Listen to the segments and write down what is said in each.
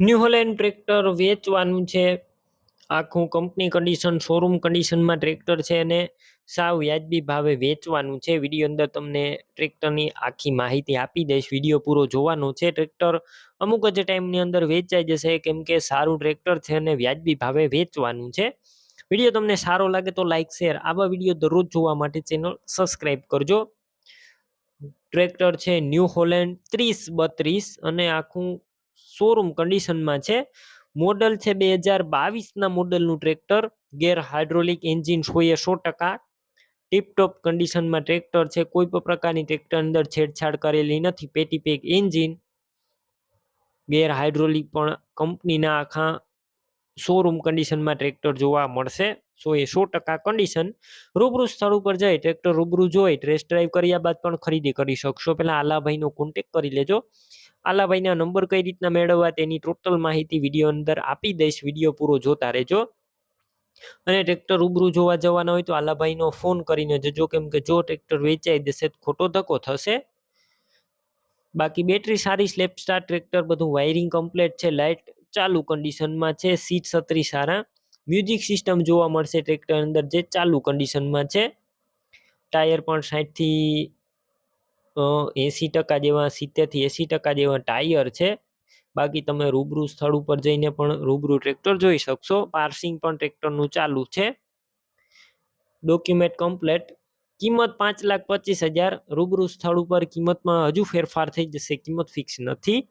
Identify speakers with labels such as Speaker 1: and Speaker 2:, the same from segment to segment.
Speaker 1: New Holland tractor વેચવાનું છે. આખું કંપની કન્ડિશન શોરૂમ કન્ડિશનમાં ટ્રેક્ટર છે અને સાવ વ્યાજબી ભાવે વેચવાનું છે. વિડીયો અંદર તમને ટ્રેક્ટરની આખી માહિતી આપી દઈશ. વિડીયો પૂરો જોવાનો છે. ટ્રેક્ટર અમુક જ ટાઈમની અંદર વેચાઈ જશે, કેમ કે સારું ટ્રેક્ટર છે અને વ્યાજબી ભાવે વેચવાનું છે. વિડીયો તમને સારો લાગે તો લાઈક શેર, આવા વિડીયો દરરોજ જોવા માટે ચેનલ સબસ્ક્રાઈબ કરજો. ટ્રેક્ટર છે ન્યૂ હોલેન્ડ 3032 અને આખું શોરૂમ કન્ડિશનમાં છે. મોડલ છે 2022ના મોડલનું tractor. Gear hydraulic engine 100% tiptop કન્ડિશનમાં ટ્રેક્ટર છે. કોઈ પણ પ્રકારની ટ્રેક્ટર અંદર છેડછાડ કરેલી નથી. પેટી પેક એન્જિન, ગેર હાઇડ્રોલિક પણ કંપનીના આખા શોરૂમ કન્ડિશનમાં ટ્રેક્ટર જોવા મળશે. 100% કન્ડિશન. રૂબરૂ સ્થળ ઉપર જઈ ટ્રેક્ટર રૂબરૂ જોઈ ટેસ્ટ ડ્રાઈવ કર્યા બાદ પણ ખરીદી કરી શકશો. પહેલા આલાભાઈનો કોન્ટેક કરી લેજો. આલાભાઈના નંબર કઈ રીતના મેળવવા તેની ટોટલ માહિતી વિડીયો અંદર આપી દઈશ. વિડીયો પૂરો જોતા રહેજો. અને ટ્રેક્ટર રૂબરૂ જોવા જવાના હોય તો આલાભાઈનો ફોન કરીને જજો, કેમ કે જો ટ્રેક્ટર વેચાઈ જશે ખોટો ધક્કો થશે. બાકી બેટરી સારી, સ્લેપ સ્ટાર ટ્રેક્ટર, બધું વાયરિંગ કમ્પ્લીટ છે. લાઇટ ચાલુ કન્ડિશનમાં છે. સીટ છત્રી સારા. મ્યુઝિક સિસ્ટમ જોવા મળશે ટ્રેક્ટર અંદર, જે ચાલુ કન્ડિશનમાં છે. ટાયર પણ 60 થી 80% જેવા, 70 થી 80% જેવા ટાયર છે. બાકી તમે રૂબરૂ સ્થળ ઉપર જઈને પણ રૂબરૂ ટ્રેક્ટર જોઈ શકશો. પાર્સિંગ પણ ટ્રેક્ટરનું ચાલુ છે. Document complete. કિંમત 5,25,000. રૂબરૂ સ્થળ ઉપર કિંમતમાં હજુ ફેરફાર થઈ જશે, કિંમત ફિક્સ નથી.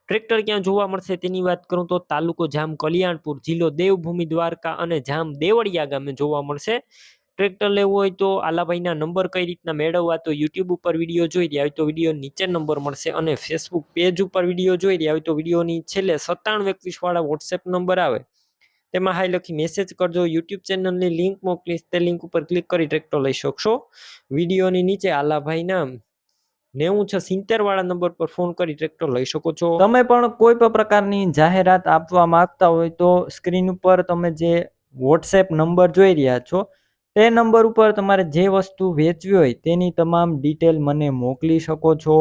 Speaker 1: ટ્રેક્ટર ક્યાં જોવા મળશે તેની વાત કરું તો તાલુકો જામ કલ્યાણપુર, જિલ્લો દેવભૂમિ દ્વારકા અને જામ દેવળિયા ગામે જોવા મળશે. ટ્રેક્ટર લેવું હોય તો આલાભાઈના નંબર કઈ રીતના મેળવવા, તો યુટ્યુબ ઉપર વિડીયો જોઈ રહ્યા હોય તો વિડીયો નીચે નંબર મળશે, અને ફેસબુક પેજ ઉપર વિડીયો જોઈ રહ્યા હોય તો વિડીયોની છેલ્લે 9721 વાળા વોટ્સએપ નંબર આવે તેમાં હાઈ લખી મેસેજ કરજો. યુટ્યુબ ચેનલની લિંક મોકલીશ, તે લિંક ઉપર ક્લિક કરી ટ્રેક્ટર લઈ શકશો. વિડીયોની નીચે આલાભાઈના 9070 વાળા નંબર પર ફોન કરી ટ્રેક્ટર લઈ શકો છો. તમે પણ કોઈ પણ પ્રકારની જાહેરાત આપવા માંગતા હોય તો સ્ક્રીન ઉપર તમે જે વોટ્સએપ નંબર જોઈ રહ્યા છો તે નંબર ઉપર તમારે જે વસ્તુ વેચવી હોય તેની તમામ ડિટેલ મને મોકલી શકો છો.